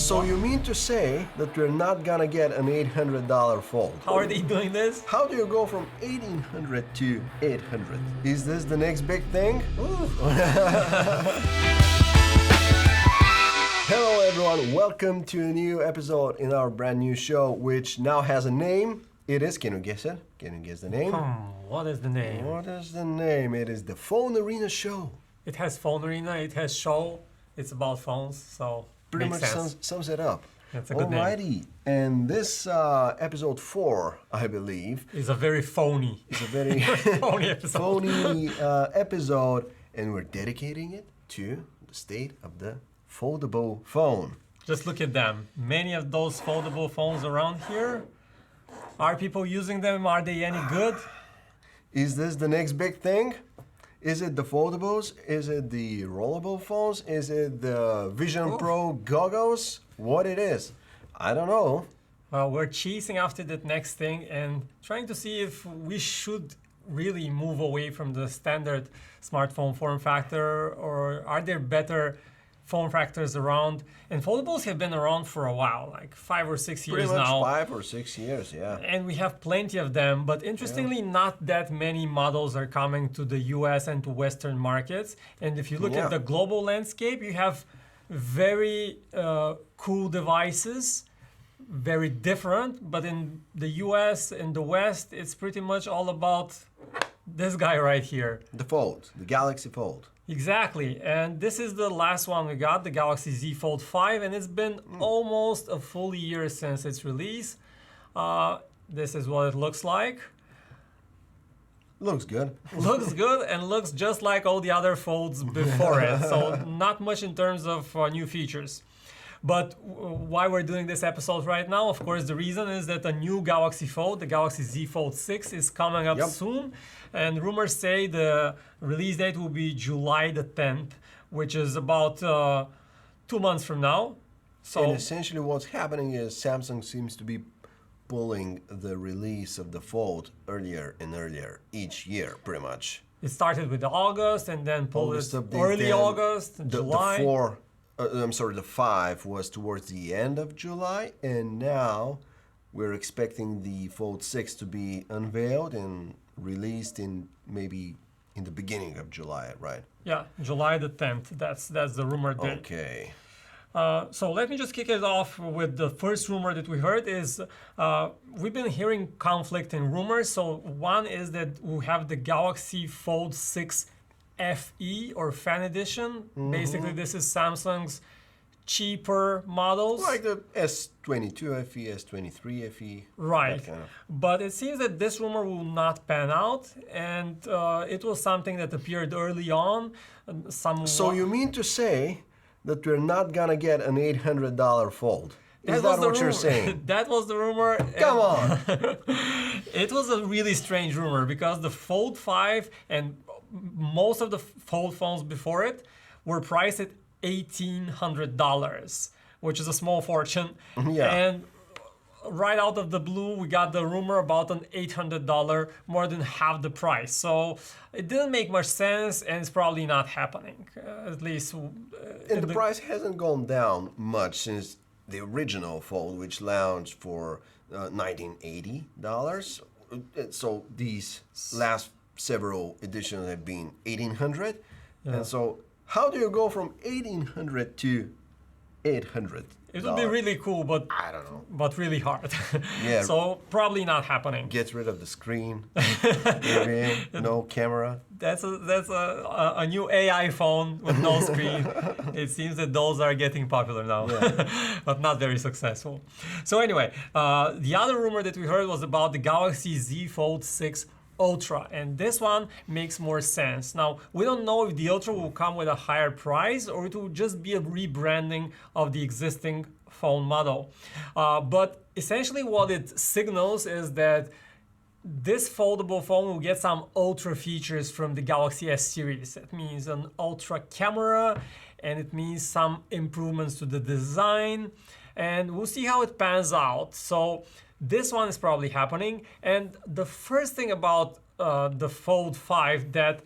So you mean to say that we're not gonna get an $800 Fold? How are they doing this? How do you go from 1800 to 800? Is this the next big thing? Hello everyone, welcome to a new episode in our brand new show, which now has a name. It is, can you guess it? Can you guess the name? What is the name? What is the name? It is the PhoneArena show. It has PhoneArena, it has show, it's about phones, so Pretty makes much sense. sums it up. That's a good name. Alrighty, and this episode 4, I believe, It's a very phony, is a very phony episode. phony episode, and we're dedicating it to the state of the foldable phone. Just look at them. Many of those foldable phones around here. Are people using them? Are they any good? Is this the next big thing? Is it the foldables? Is it the rollable phones? Is it the Vision Pro goggles? What it is? I don't know. Well, we're chasing after that next thing and trying to see if we should really move away from the standard smartphone form factor, or are there better form factors around? And foldables have been around for a while, like 5 or 6 years Pretty much now. 5 or 6 years, yeah. And we have plenty of them, but interestingly, not that many models are coming to the US and to Western markets. And if you look at the global landscape, you have very cool devices, very different, but in the US and the West, it's pretty much all about this guy right here. The Fold, the Galaxy Fold. Exactly, and this is the last one we got, the Galaxy Z Fold 5, and it's been almost a full year since its release. This is what it looks like. Looks good. Looks good and looks just like all the other folds before it, so not much in terms of new features. But why we're doing this episode right now, of course, the reason is that a new Galaxy Fold, the Galaxy Z Fold 6, is coming up soon. And rumors say the release date will be July the 10th, which is about 2 months from now. So And essentially what's happening is Samsung seems to be pulling the release of the Fold earlier and earlier each year, pretty much. it started with August and then pulled it updates, early then August, July. The 5 was towards the end of July, and now we're expecting the Fold 6 to be unveiled and released in maybe in the beginning of July, right? Yeah, July the 10th. That's the rumor date. Okay. So let me just kick it off with the first rumor that we heard is we've been hearing conflict in rumors. So one is that we have the Galaxy Fold 6 FE or Fan Edition. Basically, this is Samsung's cheaper models. Like the S22 FE, S23 FE. Right. that kind of- But it seems that this rumor will not pan out, and it was something that appeared early on. So you mean to say that we're not gonna get an $800 Fold? Is that what you're saying? That was the rumor. Come on! It was a really strange rumor because the Fold 5 and most of the Fold phones before it were priced at $1,800, which is a small fortune. Yeah. And right out of the blue, we got the rumor about an $800, more than half the price. So it didn't make much sense, and it's probably not happening, at least. And the price hasn't gone down much since the original Fold, which launched for $1,980. So these last several editions have been $1,800. And so how do you go from $1,800 to $800? It would be really cool, but I don't know. but really hard. Yeah. So probably not happening. Gets rid of the screen, maybe, no camera. That's a new AI phone with no screen. It seems that those are getting popular now, but not very successful. So anyway, the other rumor that we heard was about the Galaxy Z Fold 6 Ultra, and this one makes more sense. Now, we don't know if the Ultra will come with a higher price or it will just be a rebranding of the existing phone model. But essentially what it signals is that this foldable phone will get some ultra features from the Galaxy S series. That means an ultra camera, and it means some improvements to the design, and we'll see how it pans out. So this one is probably happening, and the first thing about the Fold 5 that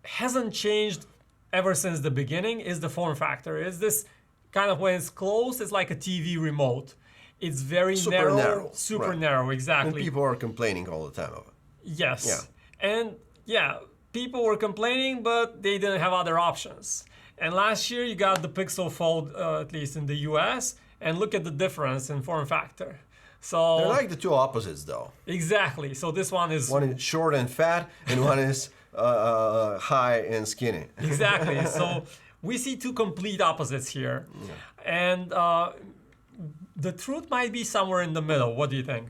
hasn't changed ever since the beginning is the form factor. It's this kind of when it's closed, it's like a TV remote. It's very Super narrow, super right. narrow, And exactly. people are complaining all the time of it. Yes. Yeah. And yeah, people were complaining, but they didn't have other options. And last year you got the Pixel Fold, at least in the US, and look at the difference in form factor. So They're like the two opposites, though. exactly. So this one is One is short and fat, and one is high and skinny. exactly. So we see two complete opposites here, and the truth might be somewhere in the middle. What do you think?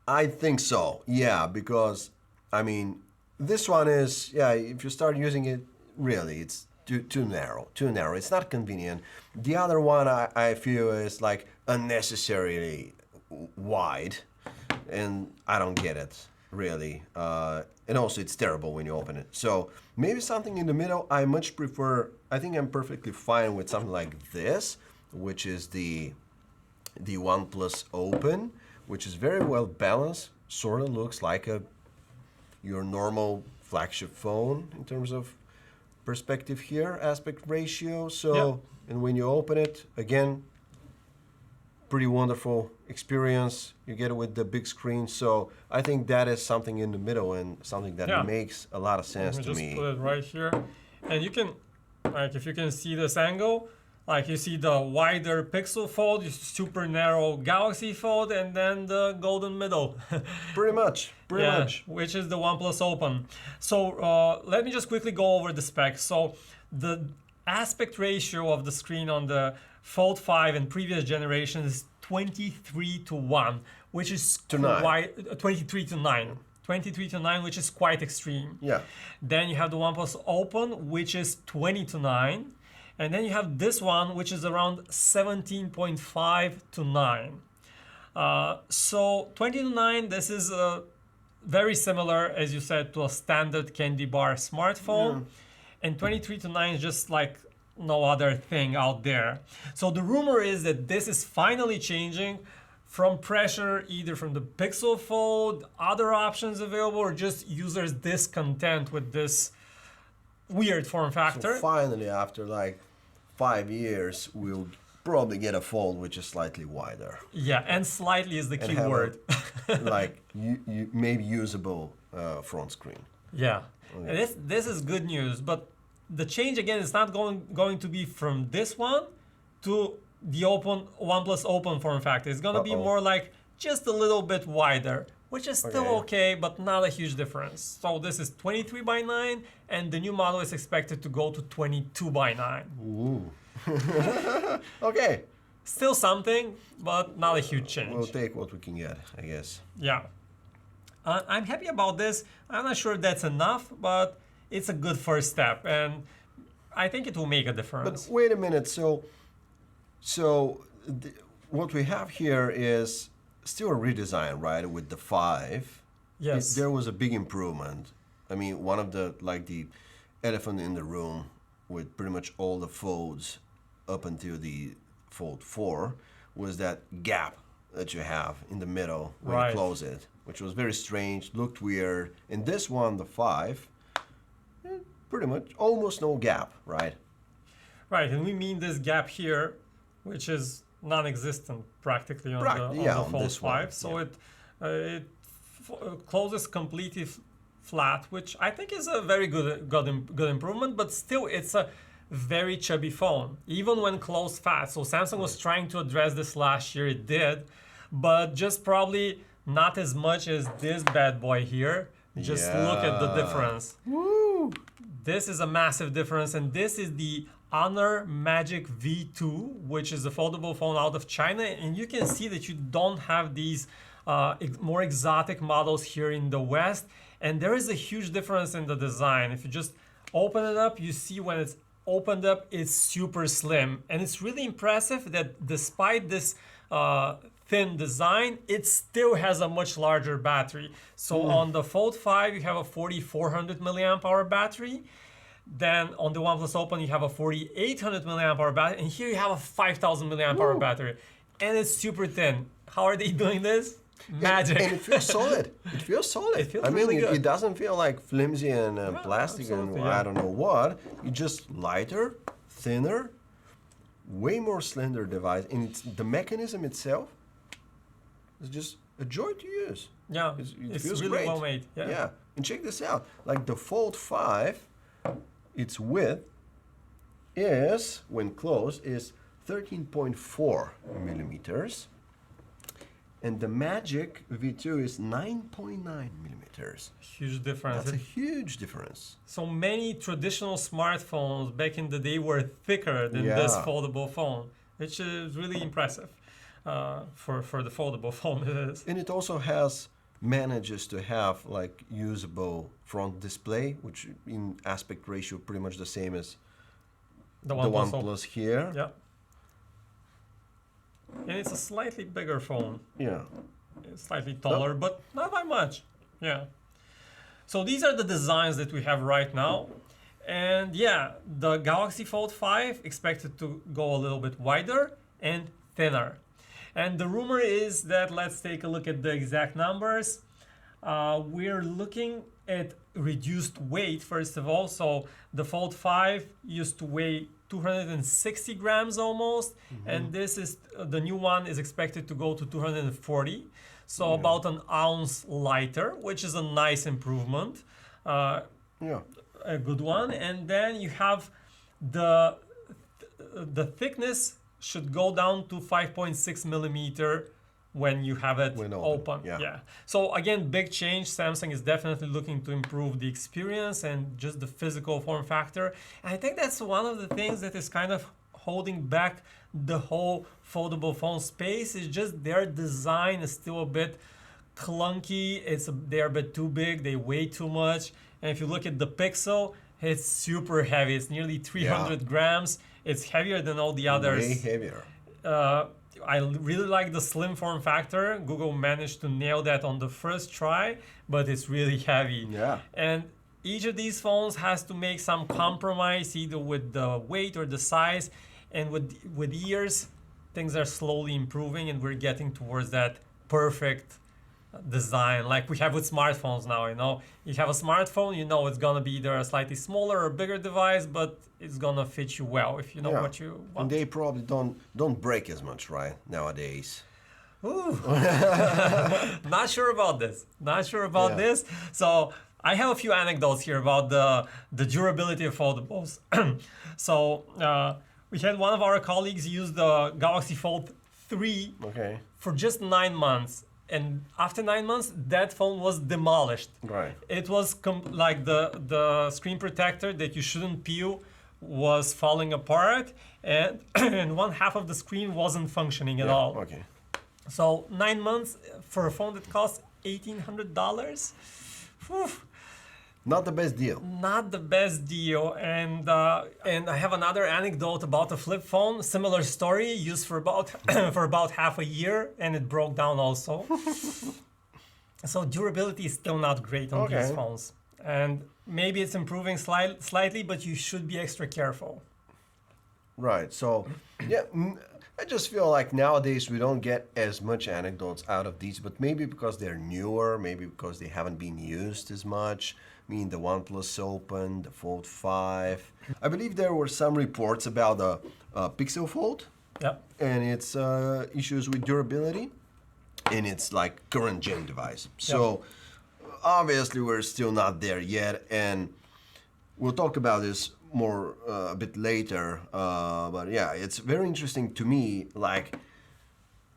I think so, yeah, because, I mean, this one is, yeah, if you start using it, really, it's too narrow, too narrow. It's not convenient. The other one I feel is like unnecessarily wide, and I don't get it, really. And also, it's terrible when you open it. So maybe something in the middle. I much prefer, I think I'm perfectly fine with something like this, which is the OnePlus Open, which is very well balanced, sort of looks like your normal flagship phone in terms of perspective here, aspect ratio. So, Yeah. and when you open it, again, pretty wonderful experience. You get it with the big screen. So I think that is something in the middle and something that Yeah. makes a lot of sense Let to me just me. put it right here, and you can, like, if you can see this angle, like you see the wider Pixel Fold, super narrow Galaxy Fold, and then the golden middle. Pretty much, pretty Yeah, much. which is the OnePlus Open. So let me just quickly go over the specs. So the aspect ratio of the screen on the Fold 5 and previous generations is 23:1, which is To 9. quite 23 to 9. 23 to 9, which is quite extreme. Yeah. Then you have the OnePlus Open, which is 20 to 9. And then you have this one, which is around 17.5 to 9. So 20 to 9, this is very similar, as you said, to a standard candy bar smartphone. And 23 to 9 is just like no other thing out there. So the rumor is that this is finally changing from pressure, either from the Pixel Fold, other options available, or just users' discontent with this weird form factor. So finally, after like 5 years, we'll probably get a Fold which is slightly wider. Yeah, and slightly is the key have word. Like maybe usable front screen. Yeah, and this is good news, but the change again is not going to be from this one to the OnePlus Open form factor. It's going to be more like just a little bit wider, which is still okay, but not a huge difference. So this is 23:9, and the new model is expected to go to 22:9. Ooh. Okay. Still something, but not a huge change. We'll take what we can get, I guess. Yeah. I'm happy about this. I'm not sure that's enough, but it's a good first step, and I think it will make a difference. But wait a minute. What we have here is still a redesign, right? With the 5. Yes. There was a big improvement. I mean, one of the elephant in the room with pretty much all the folds up until the Fold 4 was that gap that you have in the middle when you close it, which was very strange, looked weird. In this one, the 5, pretty much almost no gap, right? Right, and we mean this gap here, which is non-existent practically on the Fold 5. So it closes completely flat, which I think is a very good improvement, but still it's a very chubby phone, even when closed fast. So Samsung was trying to address this last year, it did, but just probably not as much as this bad boy here. Just look at the difference. Woo! This is a massive difference, and this is the Honor Magic V2, which is a foldable phone out of China, and you can see that you don't have these more exotic models here in the West, and there is a huge difference in the design. If you just open it up, you see when it's opened up, it's super slim, and it's really impressive that despite this thin design, it still has a much larger battery. So on the Fold 5, you have a 4400 milliamp hour battery. Then on the OnePlus Open, you have a 4800 milliamp hour battery, and here you have a 5000 milliamp hour battery, and it's super thin. How are they doing this? Magic. And it feels solid. It feels solid. It feels I mean, really good. it doesn't feel like flimsy and plastic and absolutely, I don't know what. It's just lighter, thinner, way more slender device, and the mechanism itself is just a joy to use. Yeah, It it's feels really great. well made. Yeah. And check this out. Like the Fold 5, its width is, when closed, is 13.4 millimeters. And the Magic V2 is 9.9 millimeters. Huge difference. That's a huge difference. So many traditional smartphones back in the day were thicker than this foldable phone, which is really impressive for the foldable phone it is. And it also manages to have like usable front display, which in aspect ratio pretty much the same as the OnePlus here. Yeah. And it's a slightly bigger phone. Yeah. It's slightly taller, but not by much. Yeah. So these are the designs that we have right now. And yeah, the Galaxy Fold 5 expected to go a little bit wider and thinner. And the rumor is that, let's take a look at the exact numbers. We're looking at reduced weight, first of all. So the Fold 5 used to weigh 260 grams almost, and this is the new one is expected to go to 240, so about an ounce lighter, which is a nice improvement. A good one. And then you have the thickness should go down to 5.6 millimeter when you have it open. Yeah. So again, big change. Samsung is definitely looking to improve the experience and just the physical form factor. And I think that's one of the things that is kind of holding back the whole foldable phone space, is just their design is still a bit clunky. They're a bit too big. They weigh too much. And if you look at the Pixel, it's super heavy. It's nearly 300 grams. It's heavier than all the others. Way heavier. I really like the slim form factor. Google managed to nail that on the first try, but it's really heavy. Yeah. And each of these phones has to make some compromise, either with the weight or the size. And with years, things are slowly improving, and we're getting towards that perfect design like we have with smartphones now. You have a smartphone, it's gonna be either a slightly smaller or bigger device, but it's gonna fit you well if you know what you want. And they probably don't break as much, right, nowadays. Ooh. Not sure about this. So I have a few anecdotes here about the durability of foldables. So we had one of our colleagues use the Galaxy Fold 3 for just 9 months. And after 9 months, that phone was demolished. Right. It was like the screen protector that you shouldn't peel was falling apart, and and one half of the screen wasn't functioning at all. Okay. So 9 months for a phone that costs $1,800. Not the best deal. Not the best deal. And I have another anecdote about a flip phone. Similar story, used for about for about half a year, and it broke down also. So durability is still not great on these phones. And maybe it's improving slightly, but you should be extra careful. Right. So I just feel like nowadays we don't get as much anecdotes out of these, but maybe because they're newer, maybe because they haven't been used as much. I mean, the OnePlus Open, the Fold 5. I believe there were some reports about the Pixel Fold and its issues with durability in its like current gen device. So obviously we're still not there yet, and we'll talk about this more a bit later. But yeah, it's very interesting to me. Like,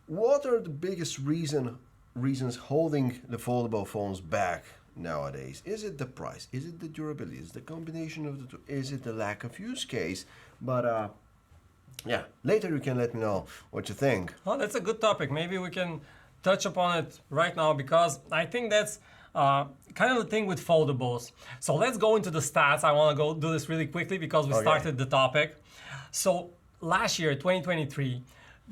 what are the biggest reasons holding the foldable phones back nowadays? Is it the price? Is it the durability? Is it the combination of the two? Is it the lack of use case? But later you can let me know what you think. Well, that's a good topic. Maybe we can touch upon it right now, because I think that's kind of the thing with foldables. So let's go into the stats. I want to go do this really quickly because we started the topic. So last year, 2023,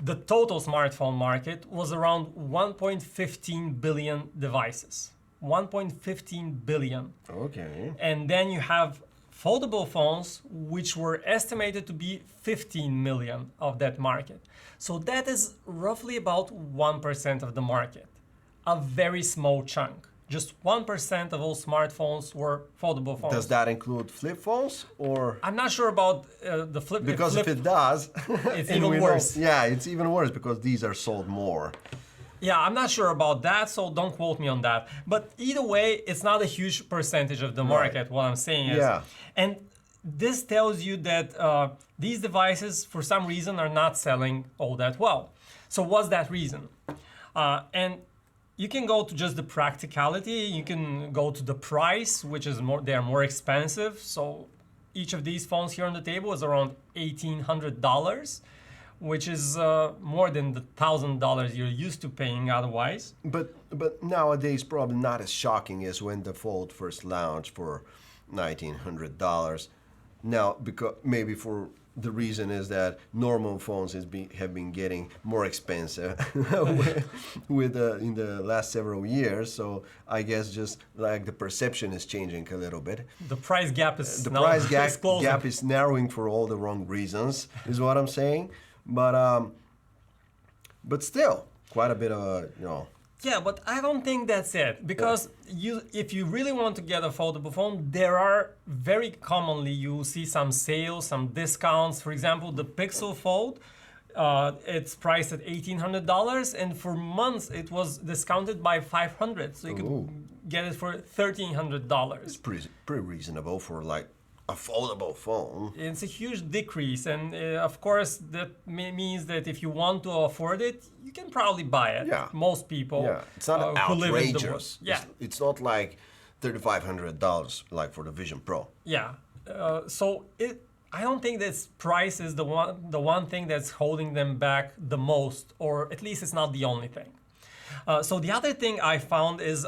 the total smartphone market was around 1.15 billion devices. 1.15 billion. Okay. And then you have foldable phones, which were estimated to be 15 million of that market. So that is roughly about 1% of the market. A very small chunk. just 1% of all smartphones were foldable phones. Does that include flip phones or? I'm not sure about the flip. Because if it does, it's and even we worse. know- yeah, it's even worse because these are sold more. Yeah, I'm not sure about that, so don't quote me on that. But either way, it's not a huge percentage of the market, what I'm saying is. Yeah. And this tells you that these devices, for some reason, are not selling all that well. So what's that reason? And you can go to just the practicality, you can go to the price, which is more, they are more expensive. So each of these phones here on the table is around $1,800. Which is more than the $1,000 you're used to paying otherwise. But nowadays probably not as shocking as when the Fold first launched for $1,900. Now, because maybe for the reason is that normal phones have been getting more expensive with in the last several years. So I guess just like the perception is changing a little bit. The price gap is The now price explosive. gap is narrowing for all the wrong reasons, is what I'm saying. But still, quite a bit of Yeah, but I don't think that's it, because if you really want to get a foldable phone, there are very commonly you see some sales, some discounts. For example, the Pixel Fold, it's priced at $1,800, and for months it was discounted by $500, so you could get it for $1,300. It's pretty reasonable for like a foldable phone. It's a huge decrease, and of course that means that if you want to afford it, you can probably buy it. Yeah. Most people. Yeah, it's not who live in the world. outrageous. Yeah. It's not like $3,500 like for the Vision Pro. Yeah. I don't think this price is the one thing that's holding them back the most, or at least it's not the only thing. So the other thing I found is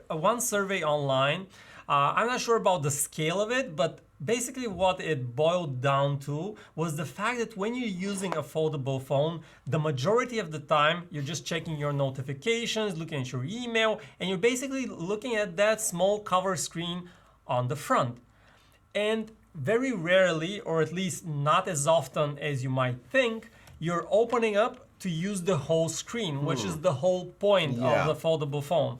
one survey online. I'm not sure about the scale of it, but basically what it boiled down to was the fact that when you're using a foldable phone, the majority of the time you're just checking your notifications, looking at your email, and you're basically looking at that small cover screen on the front. And very rarely, or at least not as often as you might think, you're opening up to use the whole screen, which is the whole point of the foldable phone.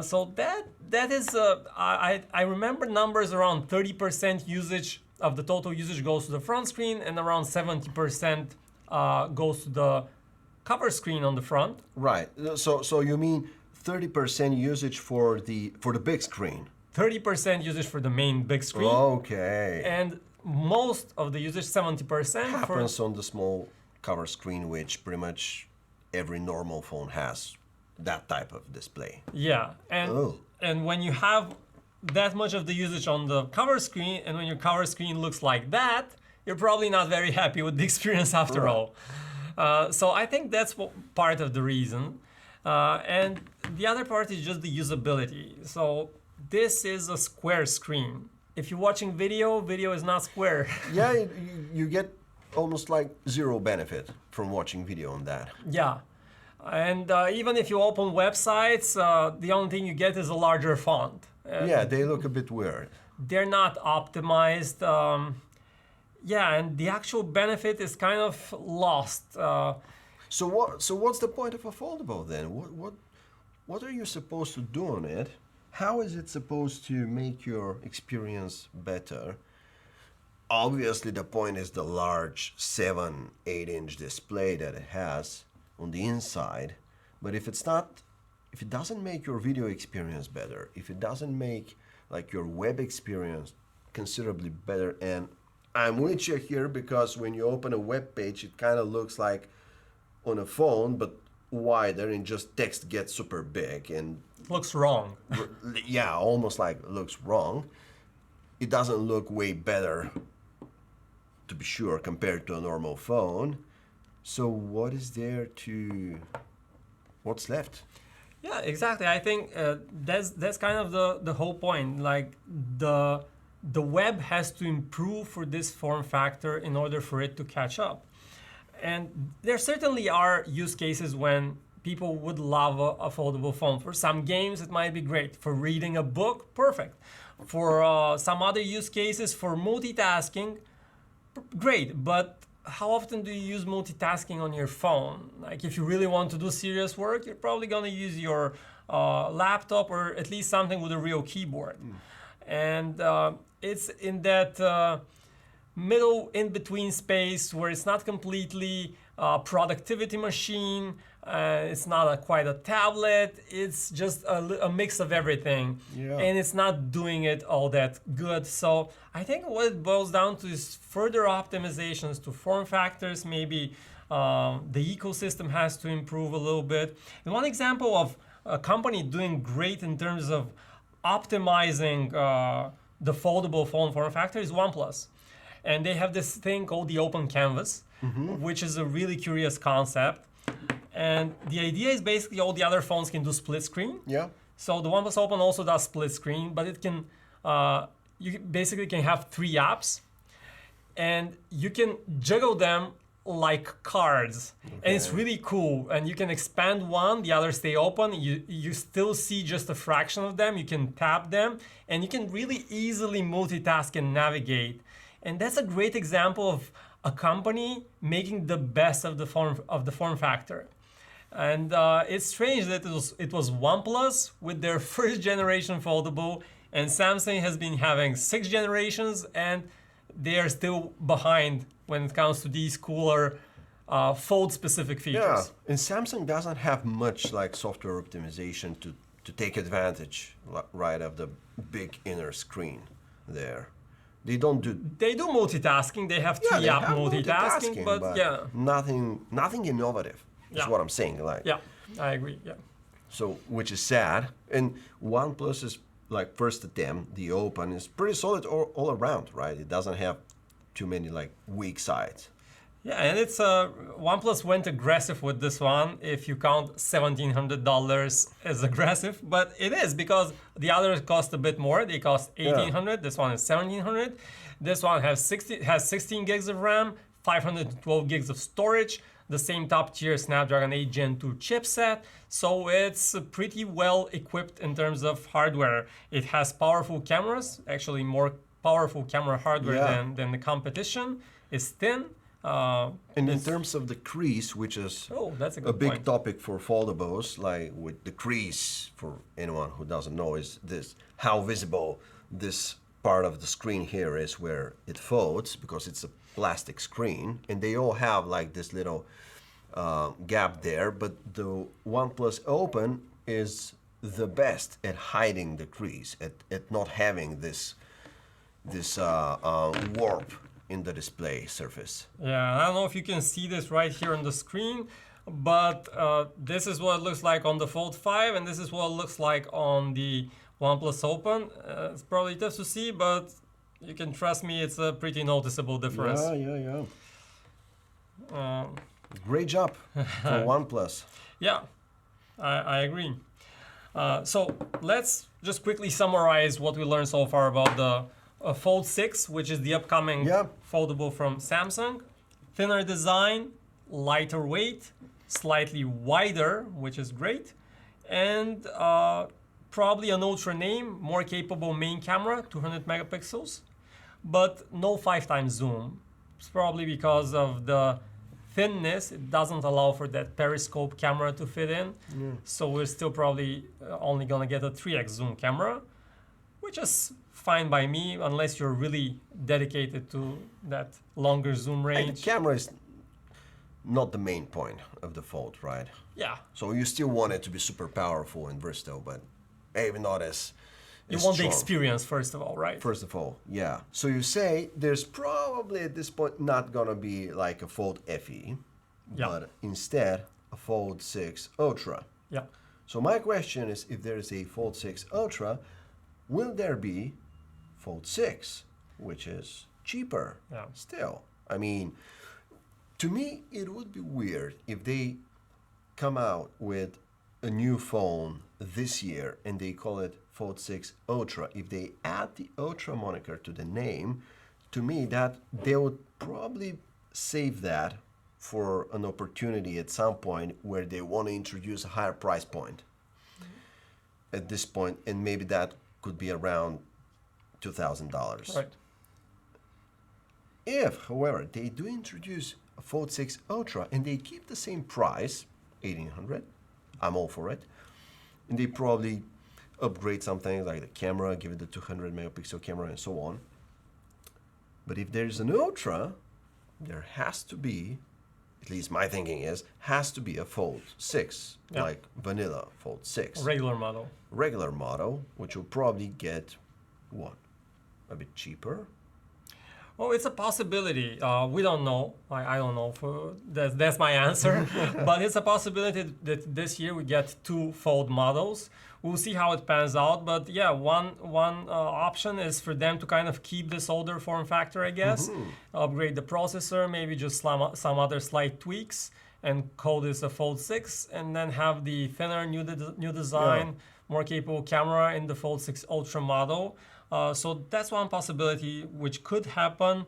So that is, I remember numbers around 30% usage of the total usage goes to the front screen, and around 70% goes to the cover screen on the front. Right. So you mean 30% usage for the big screen? 30% usage for the main big screen. Okay. And most of the usage, 70%, happens on the small cover screen, which pretty much every normal phone has that type of display. Yeah, and when you have that much of the usage on the cover screen, and when your cover screen looks like that, you're probably not very happy with the experience after all. So I think that's part of the reason. And the other part is just the usability. So this is a square screen. If you're watching video is not square. Yeah, you get almost like zero benefit from watching video on that. Yeah. And even if you open websites, the only thing you get is a larger font. Yeah, they look a bit weird. They're not optimized. And the actual benefit is kind of lost. So what's the point of a foldable then? What are you supposed to do on it? How is it supposed to make your experience better? Obviously, the point is the large 7-8-inch display that it has on the inside. But if it doesn't make your video experience better, if it doesn't make like your web experience considerably better, and I'm with you here because when you open a web page, it kind of looks like on a phone, but wider, and just text gets super big and looks wrong. Yeah, almost like looks wrong. It doesn't look way better, to be sure, compared to a normal phone. So what's left? Yeah, exactly. I think that's kind of the whole point. Like the web has to improve for this form factor in order for it to catch up. And there certainly are use cases when people would love a foldable phone. For some games, it might be great. For reading a book, perfect. For some other use cases, for multitasking, great. But how often do you use multitasking on your phone? Like if you really want to do serious work, you're probably going to use your laptop or at least something with a real keyboard. And it's in that middle in-between space where it's not completely productivity machine, it's not quite a tablet, it's just a mix of everything. Yeah. And it's not doing it all that good. So I think what it boils down to is further optimizations to form factors. Maybe the ecosystem has to improve a little bit. And one example of a company doing great in terms of optimizing the foldable phone form factor is OnePlus. And they have this thing called the open canvas, which is a really curious concept. And the idea is basically all the other phones can do split screen. Yeah. So the OnePlus Open also does split screen, but it can, you basically can have 3 apps and you can juggle them like cards. And it's really cool. And you can expand one, the others stay open. You still see just a fraction of them. You can tap them and you can really easily multitask and navigate. And that's a great example of a company making the best of the form factor. And it's strange that it was OnePlus with their first generation foldable, and Samsung has been having 6 generations, and they are still behind when it comes to these cooler fold-specific features. Yeah, and Samsung doesn't have much like software optimization to take advantage, right, of the big inner screen there. They don't do. They do multitasking. They have 3-app multitasking, but yeah, nothing innovative. Is what I'm saying. Like. Yeah, I agree. Yeah. So, which is sad. And OnePlus is like first attempt. The Open is pretty solid all around, right? It doesn't have too many like weak sides. Yeah, and it's OnePlus went aggressive with this one. If you count $1,700 as aggressive, but it is because the others cost a bit more. They cost $1,800. Yeah. This one is $1,700. This one has 16 gigs of RAM, 512 gigs of storage. The same top tier Snapdragon 8 Gen 2 chipset. So it's pretty well equipped in terms of hardware. It has powerful cameras, actually more powerful camera hardware than the competition. It's thin. And in terms of the crease, which is that's a big point. topic for foldables, like with the crease, for anyone who doesn't know, is this how visible this part of the screen here is where it folds, because it's a plastic screen, and they all have like this little gap there. But the OnePlus Open is the best at hiding the crease, at not having this warp in the display surface. Yeah, I don't know if you can see this right here on the screen, but this is what it looks like on the Fold 5, and this is what it looks like on the OnePlus Open. It's probably tough to see, but you can trust me, it's a pretty noticeable difference. Yeah. Great job for OnePlus. Yeah, I agree. So let's just quickly summarize what we learned so far about the Fold 6, which is the upcoming foldable from Samsung. Thinner design, lighter weight, slightly wider, which is great, and probably an ultra name, more capable main camera, 200 megapixels, but no 5x zoom. It's probably because of the thinness. It doesn't allow for that periscope camera to fit in. So we're still probably only gonna get a 3x zoom camera, which is fine by me, unless you're really dedicated to that longer zoom range. And the camera is not the main point of the Fold, right? Yeah. So you still want it to be super powerful and versatile, but maybe not as You want the strong. experience, first of all, right? First of all, yeah. So you say there's probably at this point not gonna be like a Fold FE, but instead a Fold 6 Ultra. Yeah. So my question is, if there is a Fold 6 Ultra, will there be Fold 6, which is cheaper still? I mean, to me, it would be weird if they come out with a new phone this year and they call it Fold 6 Ultra. If they add the Ultra moniker to the name, to me, that they would probably save that for an opportunity at some point where they want to introduce a higher price point at this point, and maybe that could be around $2,000. Right. If, however, they do introduce a Fold 6 Ultra and they keep the same price, $1,800, I'm all for it, and they probably upgrade some things like the camera, give it the 200 megapixel camera and so on. But if there's an Ultra, there has to be, at least my thinking is, has to be a Fold 6, Yeah. like vanilla Fold 6. Regular model. Regular model, which will probably get, what, a bit cheaper? Well, it's a possibility. We don't know. I don't know. That's my answer. But it's a possibility that this year we get 2 Fold models. We'll see how it pans out. But yeah, one option is for them to kind of keep this older form factor, I guess. Upgrade the processor, maybe just some other slight tweaks, and call this a Fold 6, and then have the thinner new design, more capable camera in the Fold 6 Ultra model. So that's one possibility which could happen,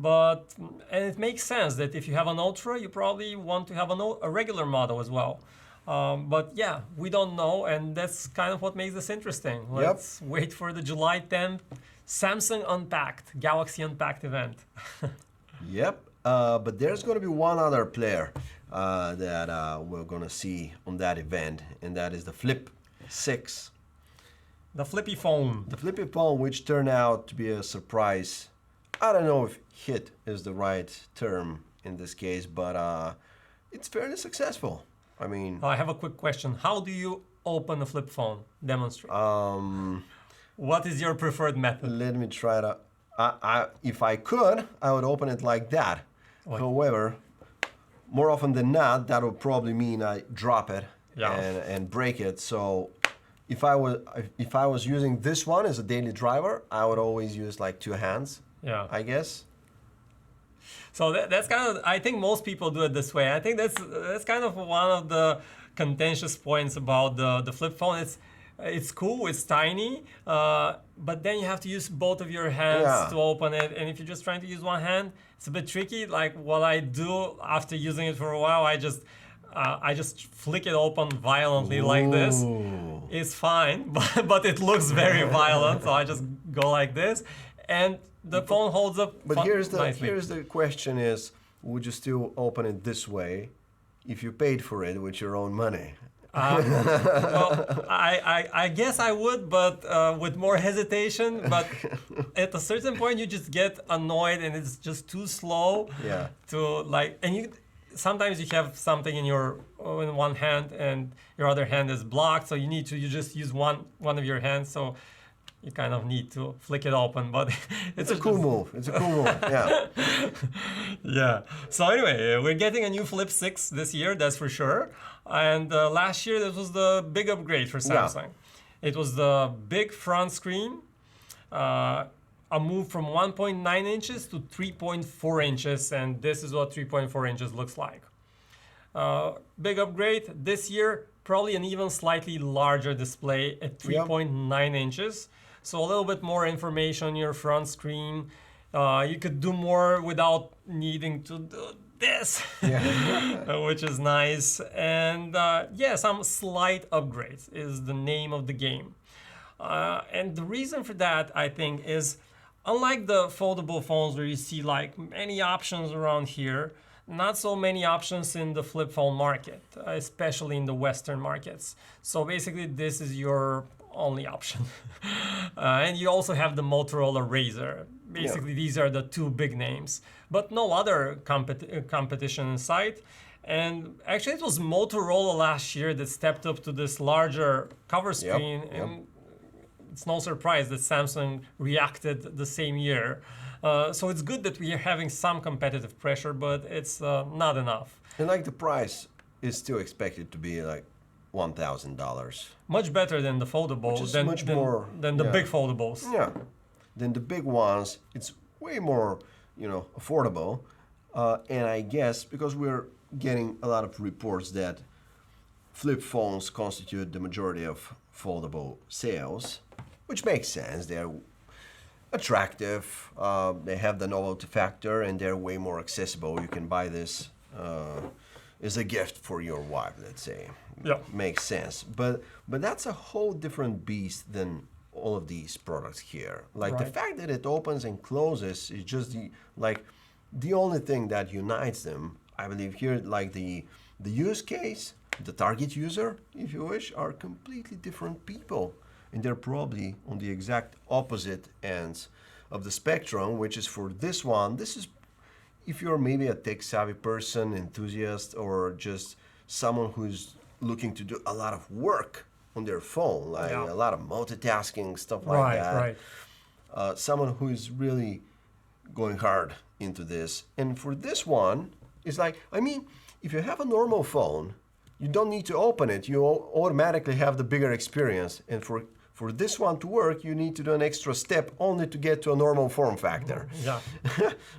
and it makes sense that if you have an Ultra, you probably want to have a regular model as well. But yeah, we don't know, and that's kind of what makes this interesting. Let's wait for the July 10th Samsung Unpacked, Galaxy Unpacked event. Yep, but there's going to be one other player that we're going to see on that event, and that is the Flip 6. The flippy phone. The flippy phone, which turned out to be a surprise. I don't know if hit is the right term in this case, but it's fairly successful. I mean, I have a quick question. How do you open a flip phone? Demonstrate. What is your preferred method? Let me try to. If I could, I would open it like that. Like, however, more often than not, that would probably mean I drop it Yeah. and break it. So if I was using this one as a daily driver, I would always use like 2 hands. Yeah. I guess. So that's kind of, I think most people do it this way. I think that's kind of one of the contentious points about the flip phone. It's cool, it's tiny, but then you have to use both of your hands to open it. And if you're just trying to use one hand, it's a bit tricky. Like what I do after using it for a while, I just flick it open violently like this. It's fine, but it looks very violent. So I just go like this, and the phone holds up. But here's nicely. the question: is would you still open it this way if you paid for it with your own money? Well, I guess I would, but with more hesitation. But at a certain point, you just get annoyed, and it's just too slow. Yeah. To like, and sometimes you have something in one hand, and your other hand is blocked, so you just use one of your hands. So you kind of need to flick it open, but It's a cool move. It's a cool move. Yeah. Yeah. So anyway, we're getting a new Flip 6 this year, that's for sure. And last year, this was the big upgrade for Samsung. It was the big front screen, a move from 1.9 inches to 3.4 inches, and this is what 3.4 inches looks like. Big upgrade. This year, probably an even slightly larger display at 3.9 inches. So a little bit more information on your front screen. You could do more without needing to do this, which is nice. And some slight upgrades is the name of the game. And the reason for that, I think, is unlike the foldable phones where you see like many options around here, not so many options in the flip phone market, especially in the Western markets. So basically, this is your only option. And you also have the Motorola Razr. Basically, these are the 2 big names, but no other competition in sight. And actually, it was Motorola last year that stepped up to this larger cover screen. And it's no surprise that Samsung reacted the same year. So it's good that we are having some competitive pressure, but it's not enough. And like the price is still expected to be like $1,000. Much better than the foldable, than the big foldables. Yeah. Then the big ones, it's way more, affordable. And I guess because we're getting a lot of reports that flip phones constitute the majority of foldable sales, which makes sense. They're attractive, they have the novelty factor, and they're way more accessible. You can buy this as a gift for your wife, let's say. Yeah. Makes sense. But that's a whole different beast than all of these products here. Like the fact that it opens and closes is just the only thing that unites them. I believe here, like the use case, the target user, if you wish, are completely different people. And they're probably on the exact opposite ends of the spectrum, which is for this one. This is if you're maybe a tech-savvy person, enthusiast, or just someone who's looking to do a lot of work on their phone, like a lot of multitasking, stuff like that. Right. Someone who is really going hard into this. And for this one, it's like, I mean, if you have a normal phone, you don't need to open it. You automatically have the bigger experience. And for this one to work, you need to do an extra step only to get to a normal form factor. Yeah.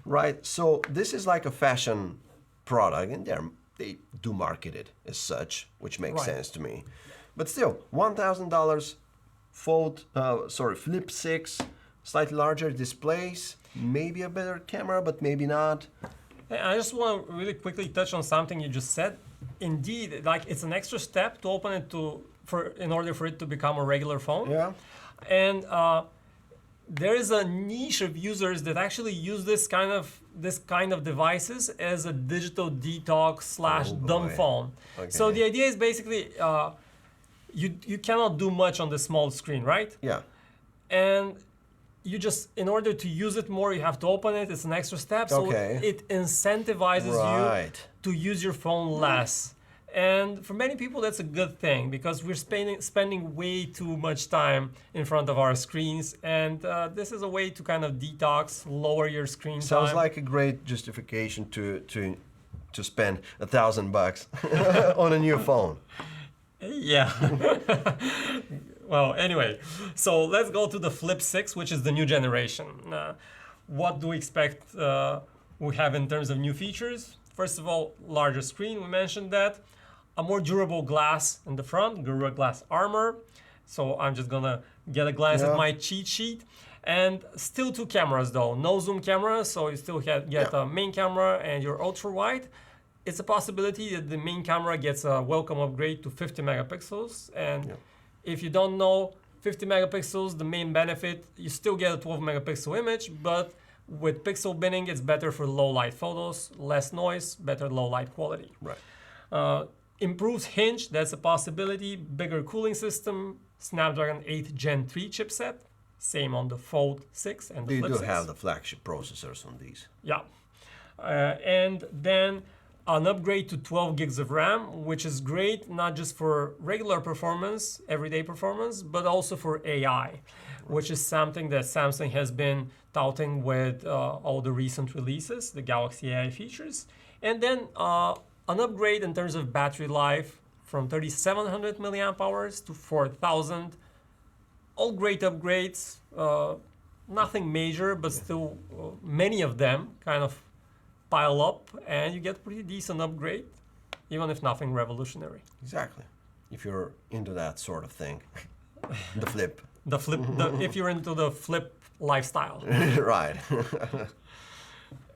Right? So this is like a fashion product, and they do market it as such, which makes sense to me. But still, $1,000 Flip 6, slightly larger displays, maybe a better camera, but maybe not. I just want to really quickly touch on something you just said. Indeed, like it's an extra step to open it in order for it to become a regular phone. Yeah. And there is a niche of users that actually use this kind of devices as a digital detox / dumb phone. Okay. So the idea is basically you cannot do much on the small screen, right? Yeah. And you just, in order to use it more, you have to open it. It's an extra step. So it incentivizes you to use your phone less. And for many people, that's a good thing because we're spending way too much time in front of our screens. And this is a way to kind of detox, lower your screen time. Sounds like a great justification to spend $1,000 on a new phone. Yeah. Well, anyway, so let's go to the Flip 6, which is the new generation. What do we expect we have in terms of new features? First of all, larger screen, we mentioned that. A more durable glass in the front, Gorilla Glass armor. So I'm just gonna get a glance at my cheat sheet. And still 2 cameras though, no zoom camera, so you still get a main camera and your ultra wide. It's a possibility that the main camera gets a welcome upgrade to 50 megapixels. And if you don't know, 50 megapixels, the main benefit, you still get a 12 megapixel image, but with pixel binning, it's better for low light photos, less noise, better low light quality. Right. Improves hinge, that's a possibility. Bigger cooling system, Snapdragon 8 Gen 3 chipset. Same on the Fold 6 and the Flip 6. They do have the flagship processors on these. Yeah. And then an upgrade to 12 gigs of RAM, which is great, not just for regular performance, everyday performance, but also for AI, which is something that Samsung has been touting with all the recent releases, the Galaxy AI features. And then an upgrade in terms of battery life from 3,700 milliamp hours to 4,000. All great upgrades, nothing major, but still many of them kind of pile up and you get pretty decent upgrade, even if nothing revolutionary. Exactly. If you're into that sort of thing. The Flip. If you're into the Flip lifestyle. Right.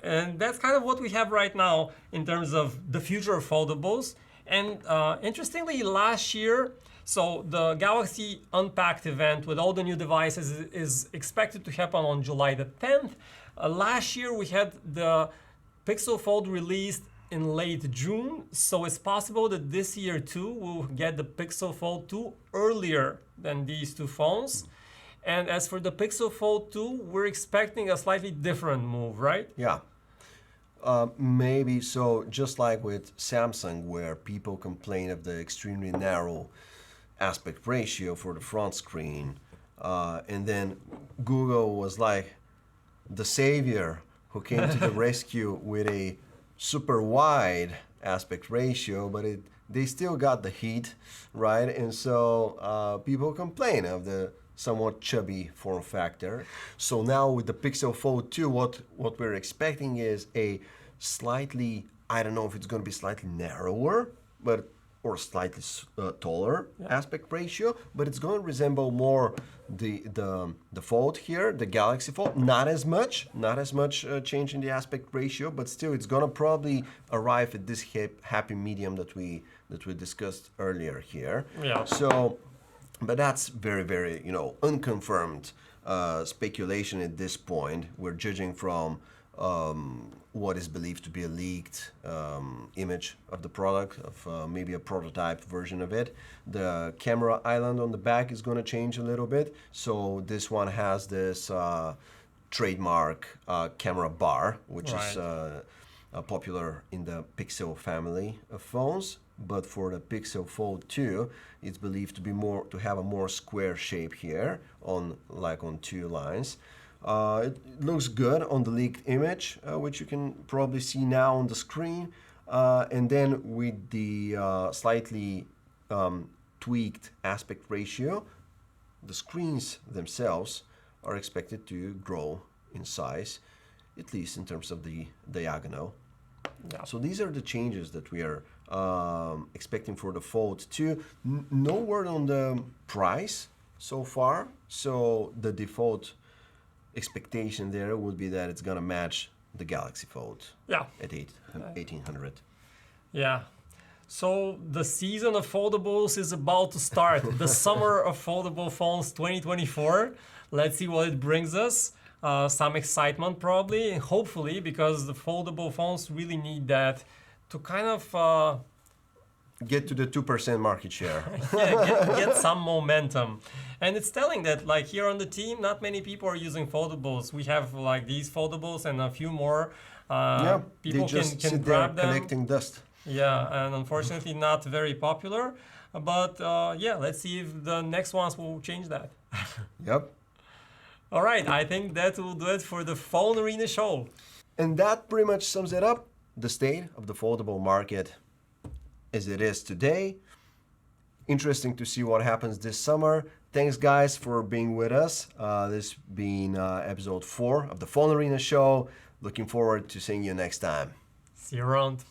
And that's kind of what we have right now in terms of the future of foldables. And interestingly, last year, so the Galaxy Unpacked event with all the new devices is expected to happen on July the 10th. Last year, we had the Pixel Fold released in late June, so it's possible that this year too we'll get the Pixel Fold 2 earlier than these two phones. And as for the Pixel Fold 2, we're expecting a slightly different move, right? Yeah. Maybe so, just like with Samsung, where people complain of the extremely narrow aspect ratio for the front screen, and then Google was like the savior who came to the rescue with a super wide aspect ratio, but they still got the heat, right? And so people complain of the somewhat chubby form factor. So now with the Pixel Fold 2, what we're expecting is a slightly, I don't know if it's going to be slightly narrower, or slightly taller aspect ratio, but it's going to resemble more the Fold here, the Galaxy Fold. Not as much change in the aspect ratio, but still it's going to probably arrive at this happy medium that we discussed earlier here. Yeah. So, but that's very, very unconfirmed speculation at this point. We're judging from what is believed to be a leaked image of the product, of maybe a prototype version of it. The camera island on the back is going to change a little bit. So this one has this trademark camera bar, which is popular in the Pixel family of phones. But for the Pixel Fold 2, it's believed to have a more square shape here, on two lines. It looks good on the leaked image, which you can probably see now on the screen. And then with the slightly tweaked aspect ratio, the screens themselves are expected to grow in size, at least in terms of the diagonal. Yeah. So these are the changes that we are expecting for the Fold 2. No word on the price so far, so the default expectation there would be that it's gonna match the Galaxy Fold at 1800. Yeah. So the season of foldables is about to start. The summer of foldable phones 2024. Let's see what it brings us. Some excitement probably, and hopefully, because the foldable phones really need that to kind of get to the 2% market share. get some momentum. And it's telling that, like, here on the team, not many people are using foldables. We have like these foldables and a few more. People can grab them. Collecting dust. Yeah, and unfortunately not very popular. But let's see if the next ones will change that. Yep. All right, I think that will do it for the PhoneArena show. And that pretty much sums it up. The state of the foldable market as it is today. Interesting to see what happens this summer. Thanks, guys, for being with us. This being episode 4 of the PhoneArena show. Looking forward to seeing you next time. See you around.